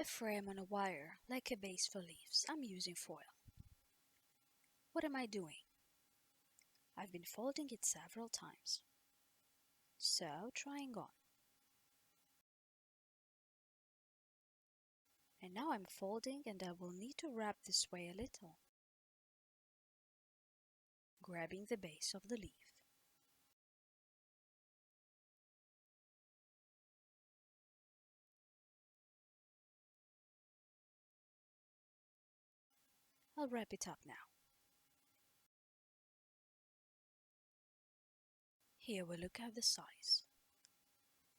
A frame on a wire, like a base for leaves. I'm using foil. What am I doing? I've been folding it several times. So, trying on. And now I'm folding and I will need to wrap this way a little, grabbing the base of the leaf. I'll wrap it up now. Here we look at the size.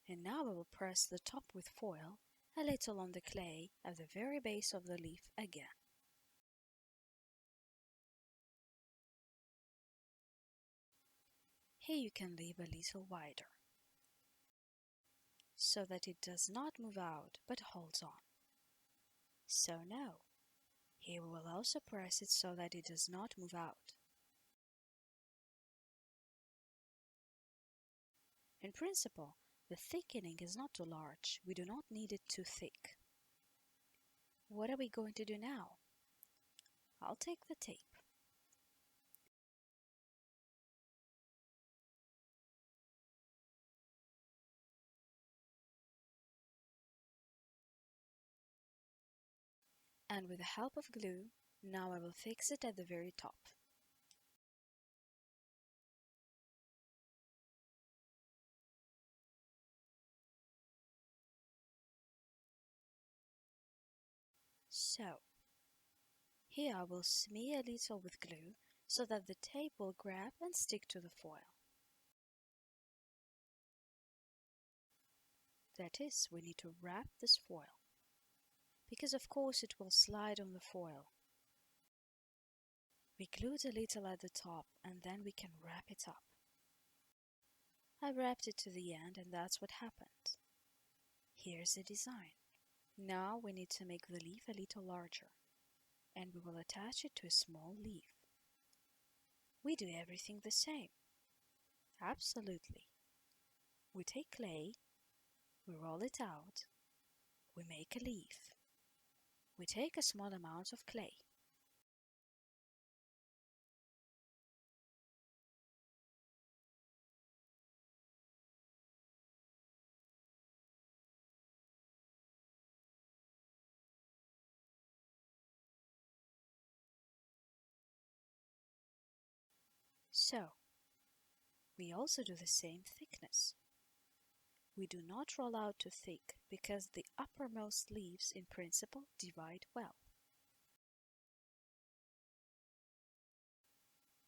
And now I will press the top with foil a little on the clay at the very base of the leaf again. Here you can leave a little wider, so that it does not move out but holds on. So now, here we will also press it so that it does not move out. In principle, the thickening is not too large. We do not need it too thick. What are we going to do now? I'll take the tape. And with the help of glue, now I will fix it at the very top. So, here I will smear a little with glue so that the tape will grab and stick to the foil. That is, we need to wrap this foil, because of course it will slide on the foil. We glued a little at the top and then we can wrap it up. I wrapped it to the end and that's what happened. Here's the design. Now we need to make the leaf a little larger, and we will attach it to a small leaf. We do everything the same. Absolutely. We take clay, we roll it out, we make a leaf. We take a small amount of clay. So, we also do the same thickness. We do not roll out too thick because the uppermost leaves in principle divide well.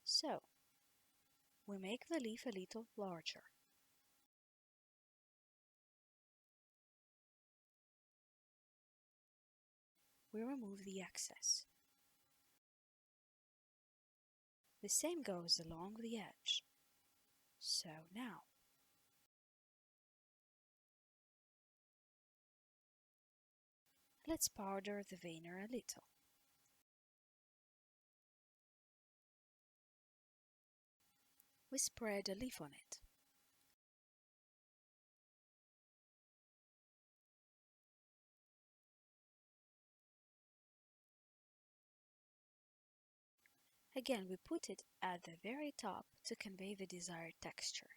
So, we make the leaf a little larger. We remove the excess. The same goes along the edge. So now, let's powder the veneer a little. We spread a leaf on it. Again, we put it at the very top to convey the desired texture.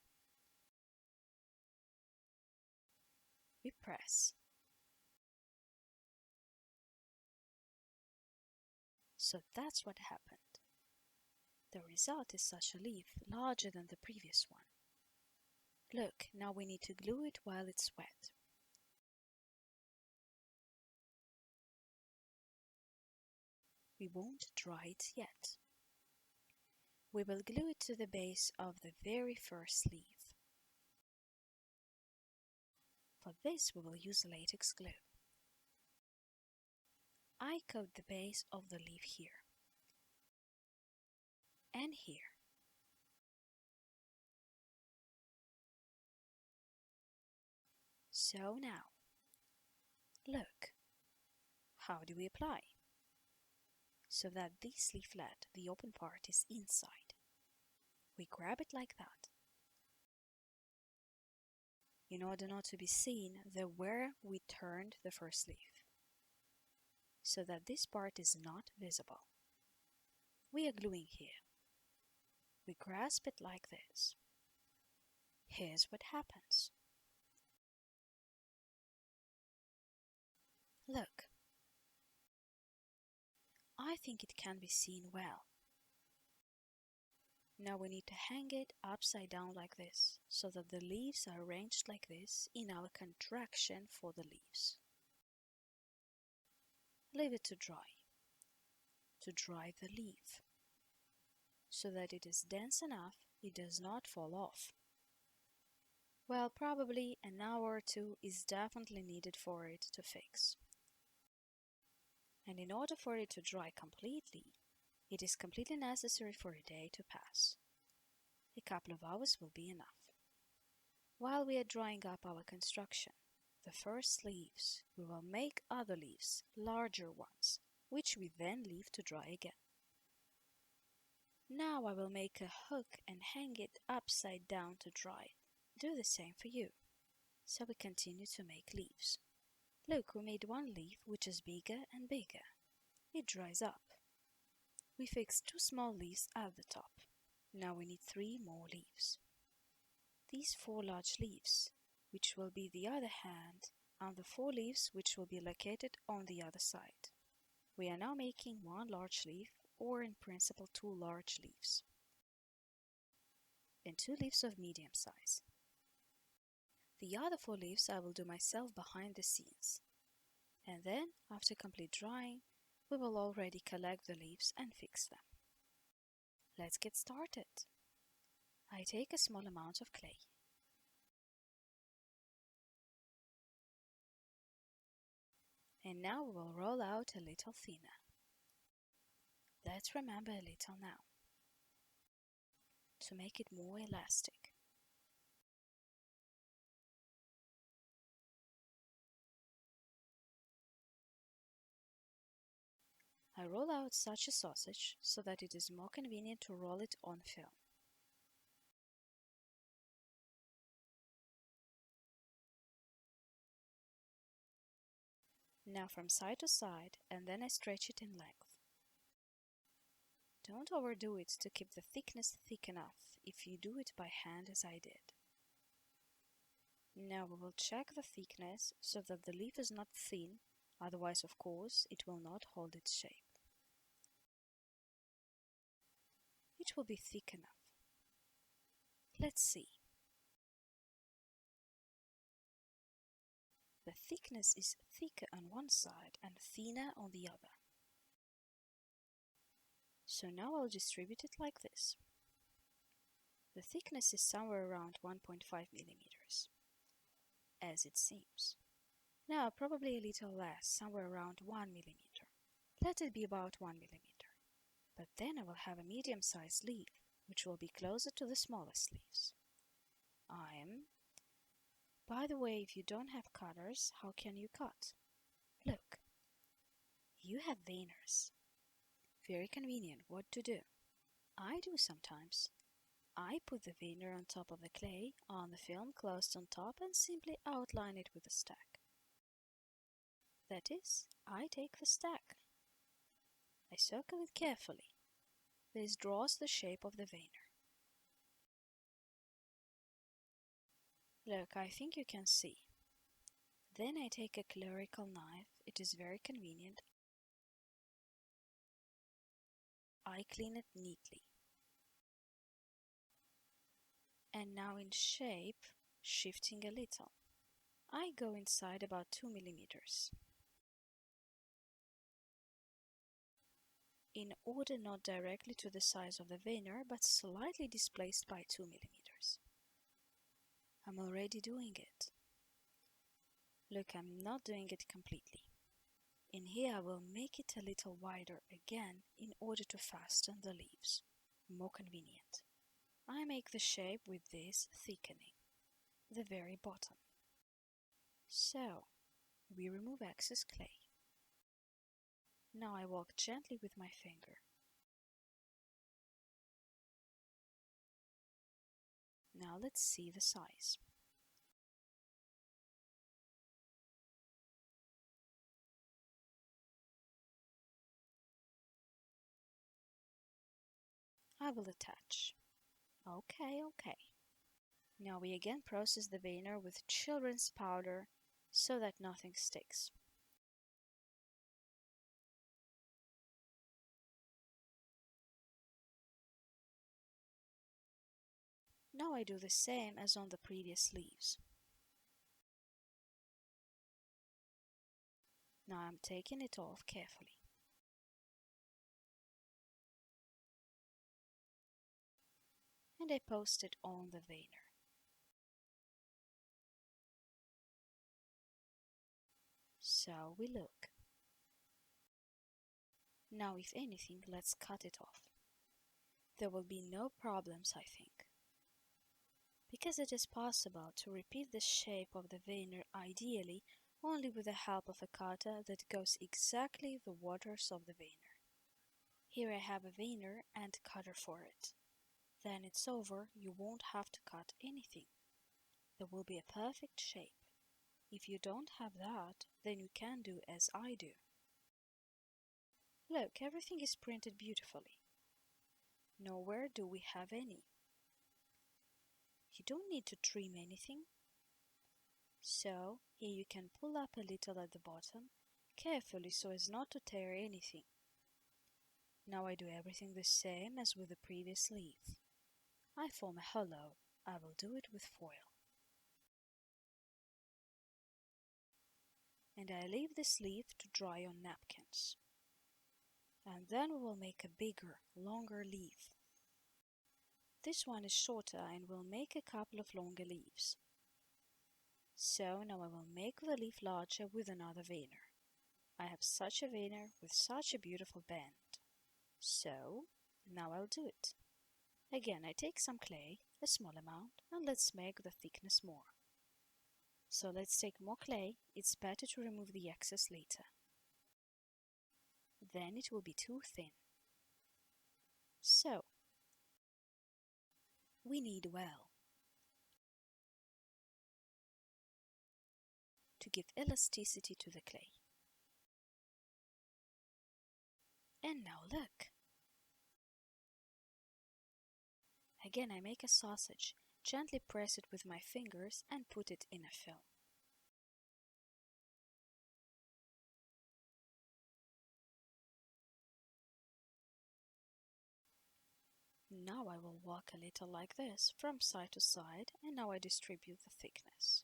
We press. So that's what happened. The result is such a leaf larger than the previous one. Look, now we need to glue it while it's wet. We won't dry it yet. We will glue it to the base of the very first leaf. For this we will use latex glue. I coat the base of the leaf here and here. So now, look, how do we apply? So that this leaflet, the open part, is inside. We grab it like that. In order not to be seen, where we turned the first leaf. so that this part is not visible. We are gluing here. We grasp it like this. Here's what happens. Look. I think it can be seen well. Now we need to hang it upside down like this, so that the leaves are arranged like this in our contraction for the leaves. Leave it to dry the leaf, so that it is dense enough it does not fall off. Well, probably an hour or two is definitely needed for it to fix. And in order for it to dry completely, it is completely necessary for a day to pass. A couple of hours will be enough. While we are drying up our construction, the first leaves, we will make other leaves, larger ones, which we then leave to dry again. Now I will make a hook and hang it upside down to dry. Do the same for you. So we continue to make leaves. Look, we made one leaf which is bigger and bigger. It dries up. We fixed 2 small leaves at the top. Now we need 3 more leaves. These 4 large leaves, which will be the other hand, and the 4 leaves which will be located on the other side. We are now making 1 large leaf, or in principle 2 large leaves, and 2 leaves of medium size. The other 4 leaves I will do myself behind the scenes, and then, after complete drying, we will already collect the leaves and fix them. Let's get started. I take a small amount of clay. And now we will roll out a little thinner. Let's remember a little now, to make it more elastic. I roll out such a sausage so that it is more convenient to roll it on film. Now from side to side, and then I stretch it in length. Don't overdo it to keep the thickness thick enough if you do it by hand as I did. Now we will check the thickness so that the leaf is not thin, otherwise of course it will not hold its shape. It will be thick enough. Let's see. The thickness is thicker on one side and thinner on the other. So now I'll distribute it like this. The thickness is somewhere around 1.5 millimeters, as it seems. Now probably a little less, somewhere around 1 millimeter. Let it be about 1 millimeter. But then I will have a medium-sized leaf, which will be closer to the smallest leaves. By the way, if you don't have cutters, how can you cut? Look, you have veiners. Very convenient. What to do? I do sometimes. I put the veiner on top of the clay, on the film closed on top, and simply outline it with a stack. That is, I take the stack. I circle it carefully. This draws the shape of the veiner. Look, I think you can see. Then I take a clerical knife. It is very convenient. I clean it neatly. And now in shape, shifting a little. I go inside about 2 millimeters. In order not directly to the size of the veiner, but slightly displaced by 2 millimeters. I'm already doing it. Look, I'm not doing it completely. In here I will make it a little wider again in order to fasten the leaves. More convenient. I make the shape with this thickening, the very bottom. So, we remove excess clay. Now I walk gently with my finger. Now let's see the size. I will attach. Okay, okay. Now we again process the veneer with children's powder so that nothing sticks. Now I do the same as on the previous leaves. Now I'm taking it off carefully. And I post it on the veneer. So we look. Now if anything, let's cut it off. There will be no problems, I think. Because it is possible to repeat the shape of the veneer ideally only with the help of a cutter that goes exactly the waters of the veneer. Here I have a veneer and cutter for it. Then it's over, you won't have to cut anything. There will be a perfect shape. If you don't have that, then you can do as I do. Look, everything is printed beautifully. Nowhere do we have any. You don't need to trim anything. So, here you can pull up a little at the bottom, carefully so as not to tear anything. Now I do everything the same as with the previous leaf. I form a hollow. I will do it with foil. And I leave this leaf to dry on napkins. And then we will make a bigger, longer leaf. This one is shorter and will make a couple of longer leaves. So now I will make the leaf larger with another veneer. I have such a veneer with such a beautiful bend. So now I'll do it. Again, I take some clay, a small amount, and let's make the thickness more. So let's take more clay. It's better to remove the excess later. Then it will be too thin. So we knead well to give elasticity to the clay. And now look. Again I make a sausage, gently press it with my fingers and put it in a film. Now I will walk a little like this from side to side, and now I distribute the thickness.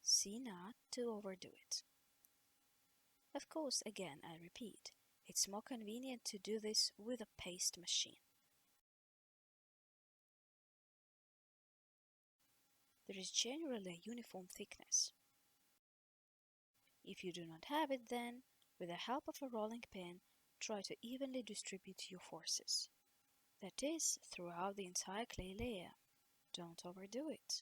See, not to overdo it. Of course, again I repeat, it's more convenient to do this with a paste machine. There is generally a uniform thickness. If you do not have it, then, with the help of a rolling pin, try to evenly distribute your forces. That is, throughout the entire clay layer. Don't overdo it.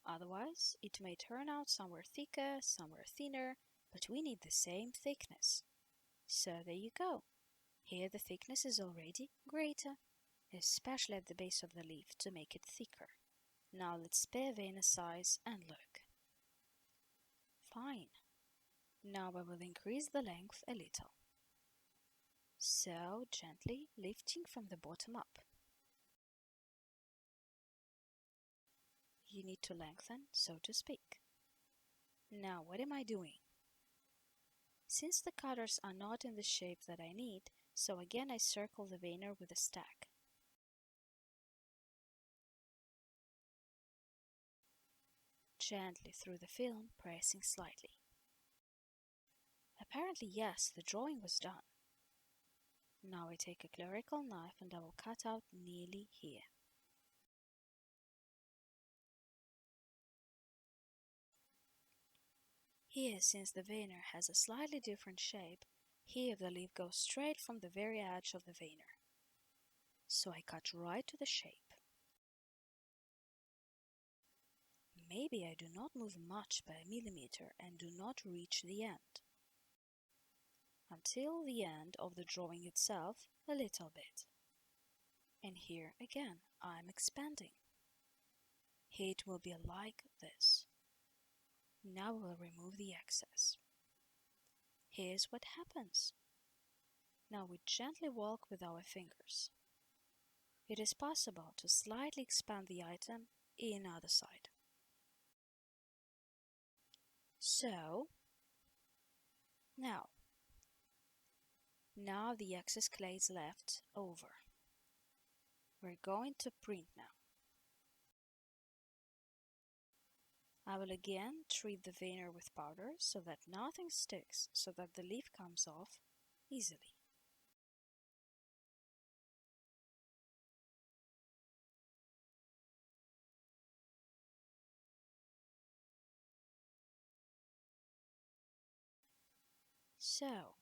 Otherwise, it may turn out somewhere thicker, somewhere thinner, but we need the same thickness. So there you go. Here the thickness is already greater, especially at the base of the leaf to make it thicker. Now let's spare veneer size and look. Fine. Now I will increase the length a little. So gently lifting from the bottom up. You need to lengthen, so to speak. Now what am I doing? Since the cutters are not in the shape that I need, so again I circle the veneer with a stack. Gently through the film, pressing slightly. Apparently, yes, the drawing was done. Now I take a clerical knife and I will cut out nearly here. Here, since the veneer has a slightly different shape, here the leaf goes straight from the very edge of the veneer. So I cut right to the shape. Maybe I do not move much by a millimeter and do not reach the end. Until the end of the drawing itself, a little bit. And here again, I'm expanding. Here it will be like this. Now we'll remove the excess. Here's what happens. Now we gently walk with our fingers. It is possible to slightly expand the item in other side. So, now the excess clay is left over. We're going to print now. I will again treat the veneer with powder so that nothing sticks, so that the leaf comes off easily. So,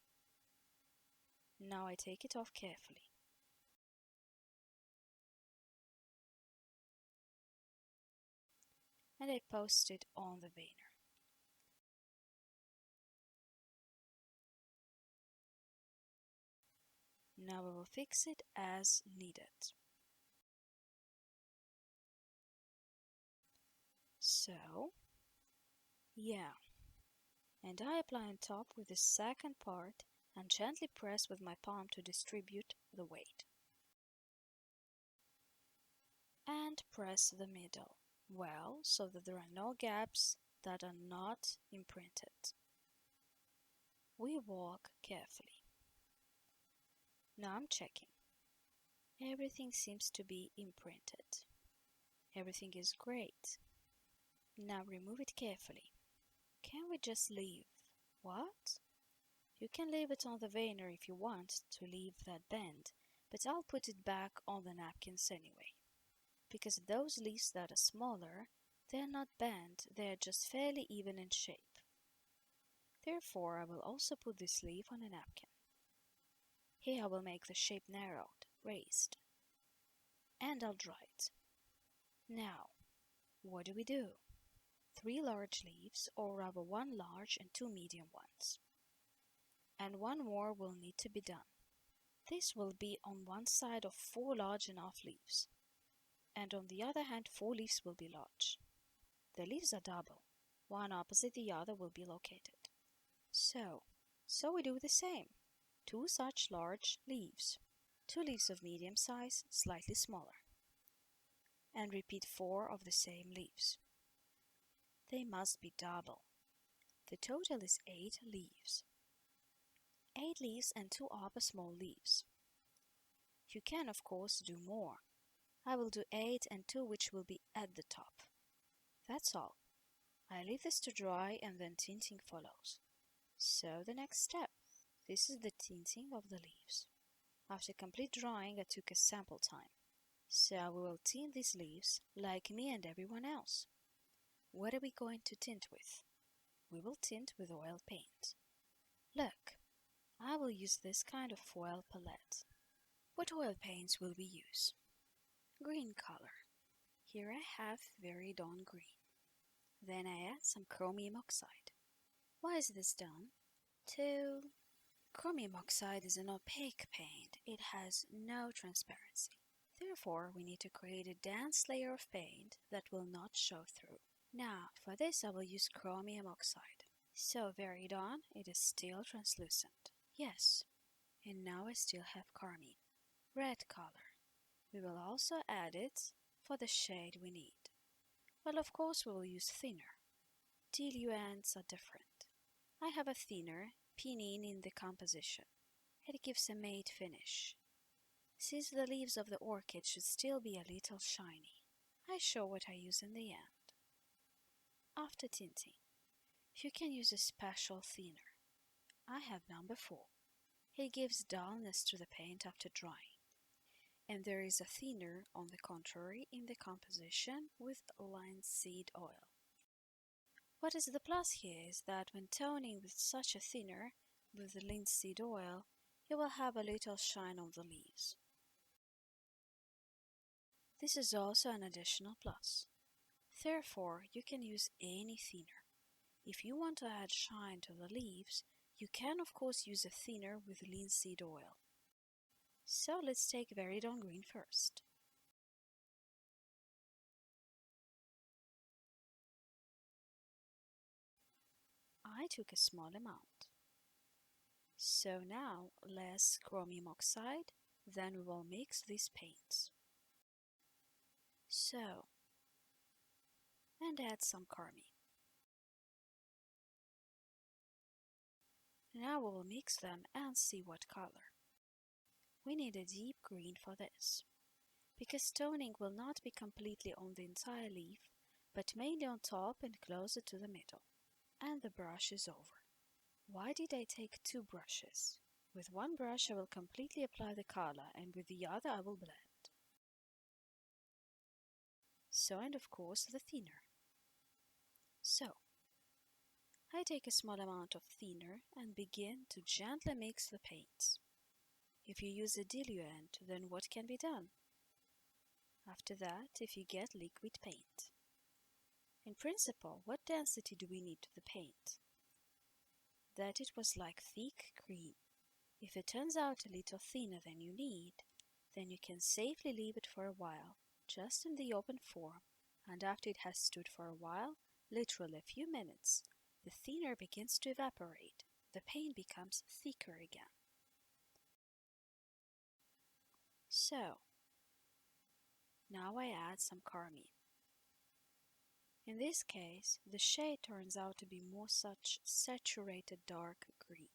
now I take it off carefully. And I post it on the veneer. Now we will fix it as needed. So, yeah. And I apply on top with the second part and gently press with my palm to distribute the weight. And press the middle well so that there are no gaps that are not imprinted. We walk carefully. Now I'm checking. Everything seems to be imprinted. Everything is great. Now remove it carefully. Can we just leave? What? You can leave it on the veneer if you want to leave that bend, but I'll put it back on the napkins anyway. Because those leaves that are smaller, they're not bent, they're just fairly even in shape. Therefore, I will also put this leaf on a napkin. Here I will make the shape narrowed, raised, and I'll dry it. Now, what do we do? 3 large leaves, or rather 1 large and 2 medium ones. And 1 more will need to be done. This will be on one side of 4 large enough leaves, and on the other hand 4 leaves will be large. The leaves are double, one opposite the other will be located. So we do the same. 2 such large leaves, 2 leaves of medium size, slightly smaller, and repeat 4 of the same leaves. They must be double. The total is 8 leaves. 8 leaves and 2 upper small leaves. You can of course do more. I will do 8 and 2 which will be at the top. That's all. I leave this to dry and then tinting follows. So the next step. This is the tinting of the leaves. After complete drying I took a sample time. So we will tint these leaves like me and everyone else. What are we going to tint with? We will tint with oil paint. Look, I will use this kind of foil palette. What oil paints will we use? Green color. Here I have very dawn green. Then I add some chromium oxide. Why is this done? Chromium oxide is an opaque paint. It has no transparency. Therefore, we need to create a dense layer of paint that will not show through. Now, for this I will use chromium oxide. So very dawn, it is still translucent. Yes, and now I still have carmine. Red color. We will also add it for the shade we need. Well, of course we will use thinner. Diluents are different. I have a thinner, pinene in the composition. It gives a matte finish. Since the leaves of the orchid should still be a little shiny, I show what I use in the end. After tinting, you can use a special thinner. I have number 4. It gives dullness to the paint after drying. And there is a thinner, on the contrary, in the composition with linseed oil. What is the plus here is that when toning with such a thinner, with the linseed oil, you will have a little shine on the leaves. This is also an additional plus. Therefore, you can use any thinner. If you want to add shine to the leaves, you can of course use a thinner with linseed oil. So let's take very dawn green first. I took a small amount. So now less chromium oxide, then we will mix these paints. So, and add some carmine. Now we will mix them and see what color. We need a deep green for this, because toning will not be completely on the entire leaf, but mainly on top and closer to the middle. And the brush is over. Why did I take two brushes? With one brush I will completely apply the color, and with the other I will blend. So, and of course the thinner. So, I take a small amount of thinner and begin to gently mix the paints. If you use a diluent, then what can be done? After that, if you get liquid paint. In principle, what density do we need to the paint? That it was like thick cream. If it turns out a little thinner than you need, then you can safely leave it for a while, just in the open form, and after it has stood for a while, literally a few minutes, the thinner begins to evaporate, the paint becomes thicker again. So, now I add some carmine. In this case, the shade turns out to be more such saturated dark green.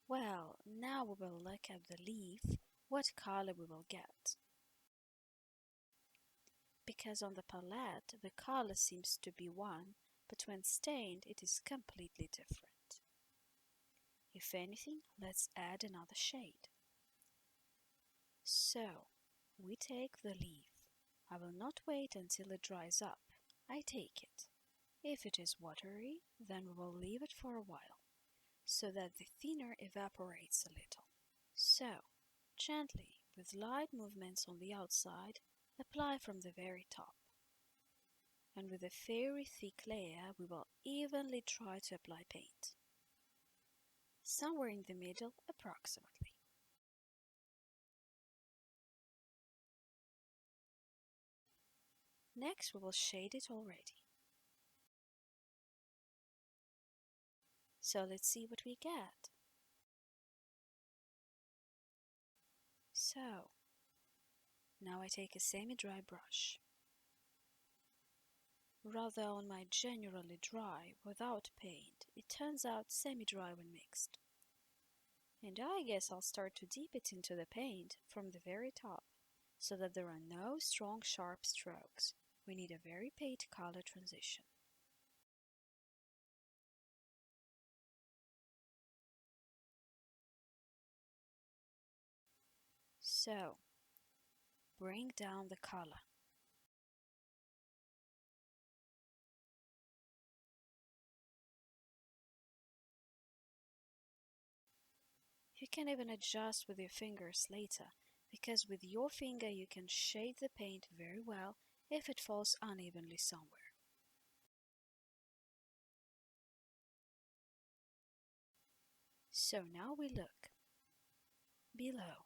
Well, now we will look at the leaf, what color we will get. Because on the palette the color seems to be one, but when stained it is completely different. If anything, let's add another shade. So, we take the leaf. I will not wait until it dries up. I take it. If it is watery, then we will leave it for a while, so that the thinner evaporates a little. So, gently, with light movements on the outside, apply from the very top. And with a very thick layer, we will evenly try to apply paint. Somewhere in the middle, approximately. Next, we will shade it already. So let's see what we get. So, now I take a semi-dry brush. Rather on my generally dry, without paint, it turns out semi-dry when mixed. And I guess I'll start to dip it into the paint from the very top, so that there are no strong sharp strokes. We need a very paint color transition. So, bring down the color. You can even adjust with your fingers later, because with your finger you can shade the paint very well if it falls unevenly somewhere. So now we look below.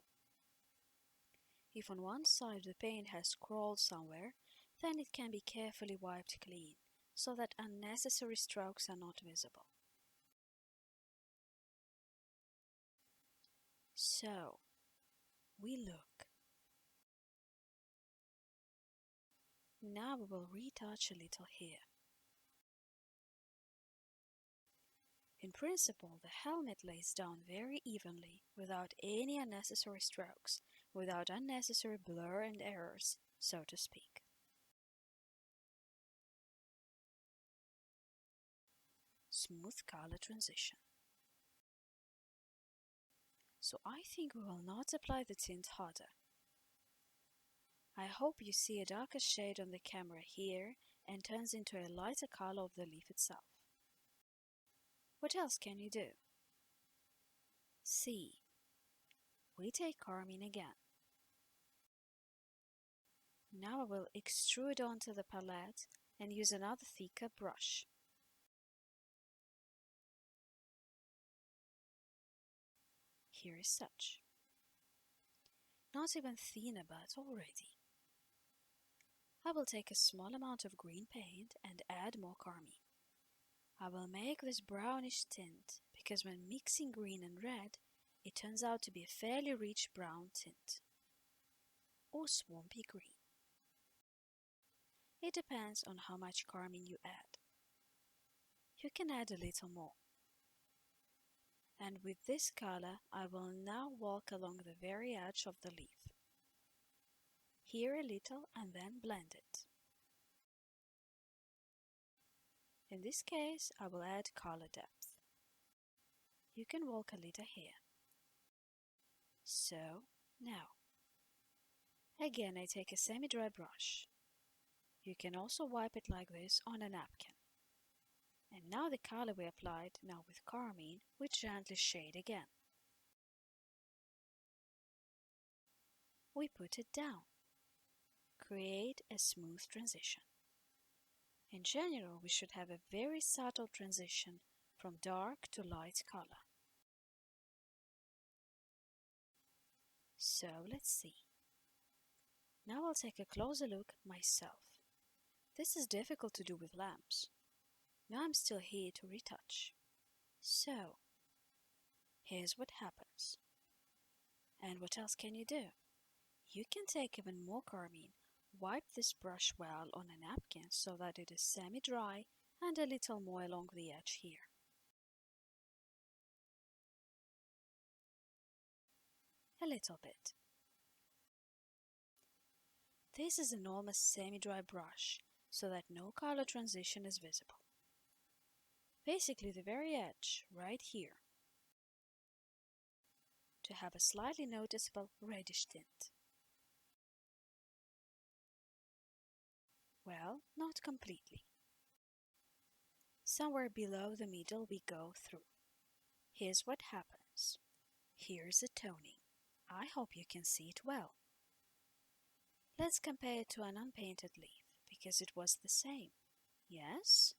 If on one side the paint has crawled somewhere, then it can be carefully wiped clean, so that unnecessary strokes are not visible. So, we look. Now we will retouch a little here. In principle, the helmet lays down very evenly, without any unnecessary strokes, without unnecessary blur and errors, so to speak. Smooth color transition. So I think we will not apply the tint harder. I hope you see a darker shade on the camera here and turns into a lighter color of the leaf itself. What else can you do? See, we take carmine again. Now I will extrude onto the palette and use another thicker brush. Here is such. Not even thinner, but already. I will take a small amount of green paint and add more carmine. I will make this brownish tint because when mixing green and red, it turns out to be a fairly rich brown tint, or swampy green. It depends on how much carmine you add. You can add a little more. And with this color, I will now walk along the very edge of the leaf. Here a little and then blend it. In this case, I will add color depth. You can walk a little here. So, now. Again, I take a semi-dry brush. You can also wipe it like this on a napkin. And now the color we applied, now with carmine, we gently shade again. We put it down. Create a smooth transition. In general, we should have a very subtle transition from dark to light color. So let's see. Now I'll take a closer look myself. This is difficult to do with lamps. Now I'm still here to retouch. So, here's what happens. And what else can you do? You can take even more carmine, wipe this brush well on a napkin so that it is semi-dry and a little more along the edge here. A little bit. This is an almost semi-dry brush so that no color transition is visible. Basically the very edge, right here, to have a slightly noticeable reddish tint. Well, not completely. Somewhere below the middle we go through. Here's what happens. Here's a toning. I hope you can see it well. Let's compare it to an unpainted leaf, because it was the same. Yes?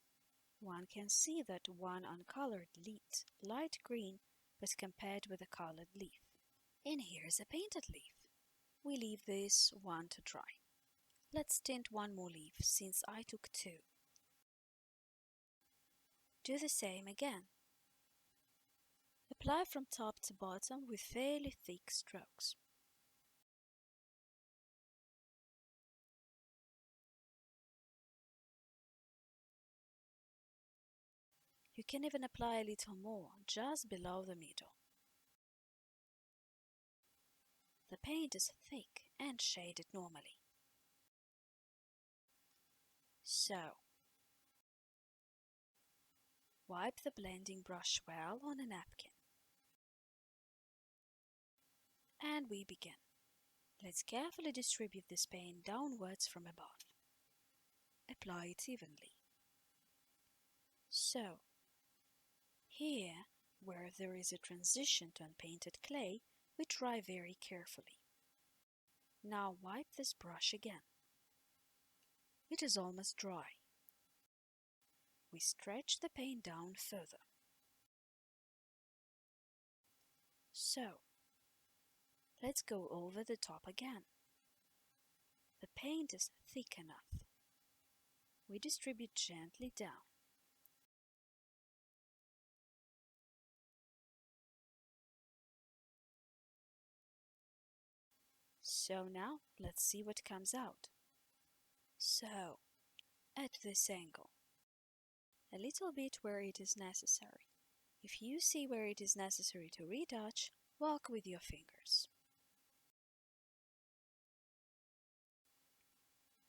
One can see that one uncolored leaf, light green, was compared with a colored leaf. And here's a painted leaf. We leave this one to dry. Let's tint one more leaf, since I took two. Do the same again. Apply from top to bottom with fairly thick strokes. You can even apply a little more, just below the middle. The paint is thick and shaded normally. So, wipe the blending brush well on a napkin. And we begin. Let's carefully distribute this paint downwards from above. Apply it evenly. So, here, where there is a transition to unpainted clay, we dry very carefully. Now wipe this brush again. It is almost dry. We stretch the paint down further. So, let's go over the top again. The paint is thick enough. We distribute gently down. So now, let's see what comes out. So, at this angle. A little bit where it is necessary. If you see where it is necessary to retouch, walk with your fingers.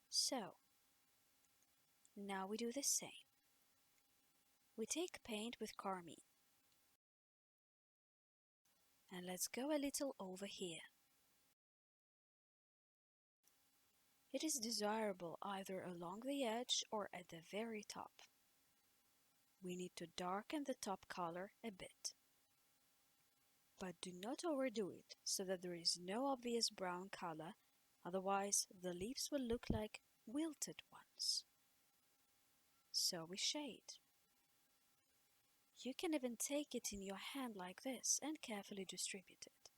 So, now we do the same. We take paint with carmine. And let's go a little over here. It is desirable either along the edge or at the very top. We need to darken the top color a bit. But do not overdo it so that there is no obvious brown color, otherwise the leaves will look like wilted ones. So we shade. You can even take it in your hand like this and carefully distribute it.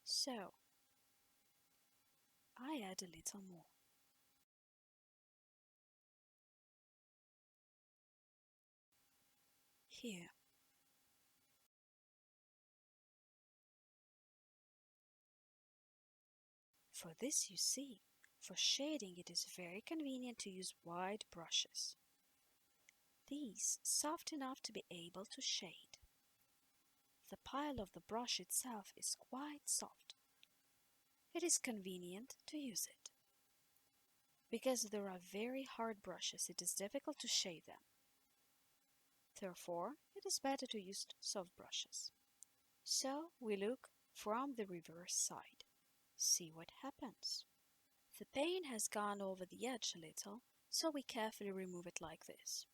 So, I add a little more. here. For this, you see, for shading it is very convenient to use wide brushes. These soft enough to be able to shade. The pile of the brush itself is quite soft. It is convenient to use it. Because there are very hard brushes, it is difficult to shade them. Therefore, it is better to use soft brushes. So we look from the reverse side. See what happens. The paint has gone over the edge a little, so we carefully remove it like this.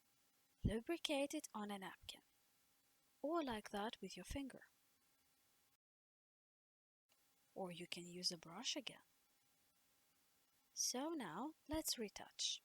Lubricate it on a napkin, or like that with your finger. Or you can use a brush again. So now let's retouch.